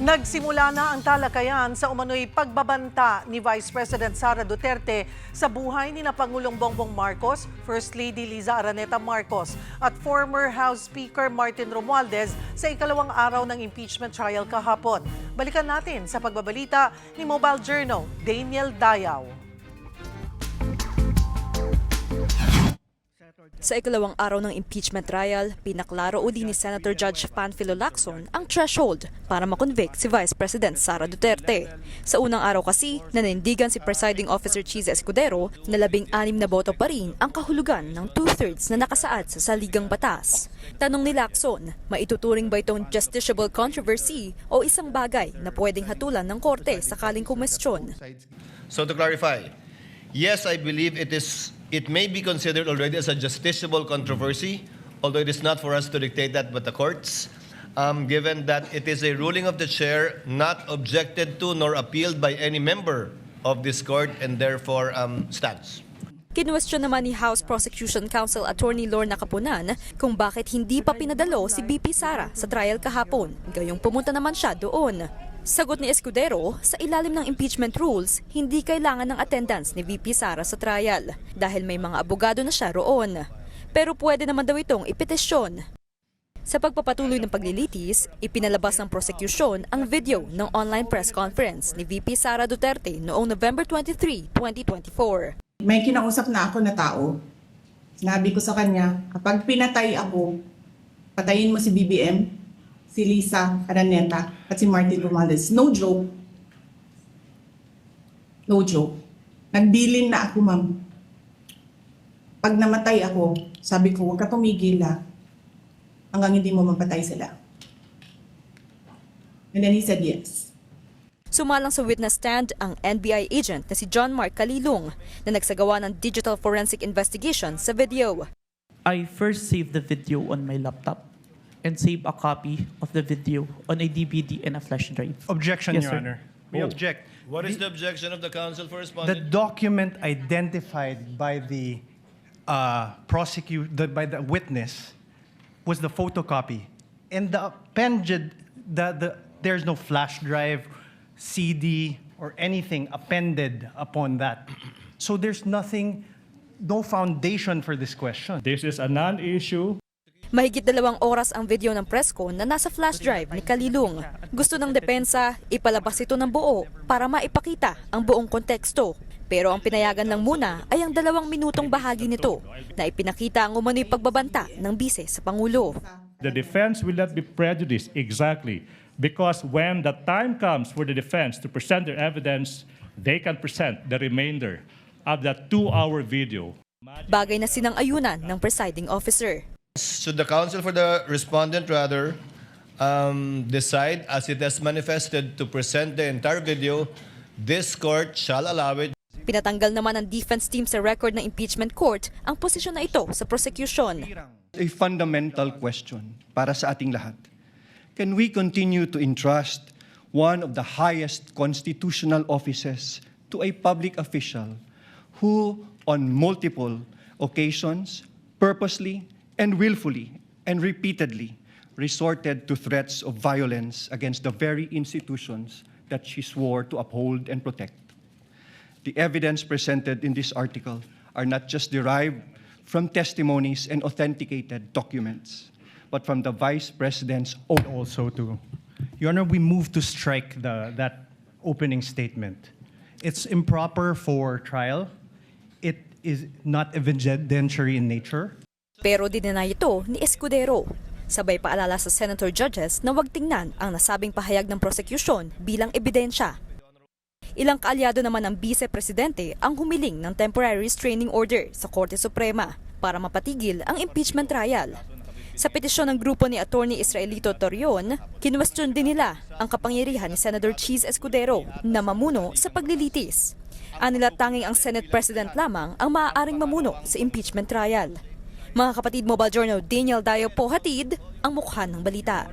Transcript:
Nagsimula na ang talakayan sa umano'y pagbabanta ni Vice President Sara Duterte sa buhay ni Pangulong Bongbong Marcos, First Lady Liza Araneta Marcos at former House Speaker Martin Romualdez sa ikalawang araw ng impeachment trial kahapon. Balikan natin sa pagbabalita ni Mobile Journal, Daniel Dayaw. Sa ikalawang araw ng impeachment trial, pinaklaro uli ni Senator Judge Panfilo Lacson ang threshold para makonvict si Vice President Sara Duterte. Sa unang araw kasi, nanindigan si Presiding Officer Cheese Escudero na 16 na boto pa rin ang kahulugan ng 2/3 na nakasaad sa saligang batas. Tanong ni Lacson, maituturing ba itong justiciable controversy o isang bagay na pwedeng hatulan ng korte sakaling kumestyon? So to clarify, yes, I believe it may be considered already as a justiciable controversy, although it is not for us to dictate that but the courts, given that it is a ruling of the chair not objected to nor appealed by any member of this court and therefore stands. Kinwestiyon naman ni House Prosecution Counsel Attorney Lorna Capunan kung bakit hindi pa pinadalo si BP Sara sa trial kahapon, gayong pumunta naman siya doon. Sagot ni Escudero, sa ilalim ng impeachment rules, hindi kailangan ng attendance ni VP Sara sa trial dahil may mga abogado na siya roon. Pero pwede naman daw itong ipetisyon. Sa pagpapatuloy ng paglilitis, ipinalabas ng prosecution ang video ng online press conference ni VP Sara Duterte noong November 23, 2024. May kinausap na ako na tao. Sinabi ko sa kanya, kapag pinatay ako, patayin mo si BBM, si Liza Araneta at si Martin Romualdez. No joke. No joke. Nagbilin na ako, ma'am. Pag namatay ako, sabi ko, huwag ka tumigil hanggang hindi mo mapatay sila. And then he said yes. Sumalang sa witness stand ang NBI agent na si John Mark Calilong na nagsagawa ng digital forensic investigation sa video. I first saved the video on my laptop and save a copy of the video on a DVD and a flash drive. Objection, Yes, Your sir. Honor. We object. What is the objection of the counsel for The respondent? document identified by the by the witness was the photocopy, and the appended there's no flash drive, CD, or anything appended upon that. So there's nothing, no foundation for this question. This is a non-issue. Mahigit 2 oras ang video ng presscon na nasa flash drive ni Calilong. Gusto ng depensa, ipalabas ito ng buo para maipakita ang buong konteksto. Pero ang pinayagan lang muna ay ang 2 minutong bahagi nito na ipinakita ang umano'y pagbabanta ng bise sa Pangulo. The defense will not be prejudiced exactly because when the time comes for the defense to present their evidence, they can present the remainder of that 2-hour video. Bagay na sinang-ayunan ng presiding officer. Should the counsel for the respondent rather decide as it has manifested to present the entire video, this court shall allow it. Pinatanggal naman ng defense team sa record ng impeachment court ang posisyon na ito sa prosecution. A fundamental question para sa ating lahat. Can we continue to entrust one of the highest constitutional offices to a public official who on multiple occasions purposely and willfully and repeatedly resorted to threats of violence against the very institutions that she swore to uphold and protect? The evidence presented in this article are not just derived from testimonies and authenticated documents, but from the Vice President's own. Also, Your Honor, we move to strike that opening statement. It's improper for trial. It is not evidentiary in nature. Pero dinenay ito ni Escudero. Sabay paalala sa senator judges na huwag tingnan ang nasabing pahayag ng prosecution bilang ebidensya. Ilang kaalyado naman ng vice-presidente ang humiling ng temporary restraining order sa Korte Suprema para mapatigil ang impeachment trial. Sa petisyon ng grupo ni Attorney Israelito Torion, kinwestiyon din nila ang kapangyarihan ni Senator Cheese Escudero na mamuno sa paglilitis. Anila tanging ang Senate President lamang ang maaaring mamuno sa impeachment trial. Mga kapatid, Mobile Journal, Daniel Dayo po hatid ang mukha ng balita.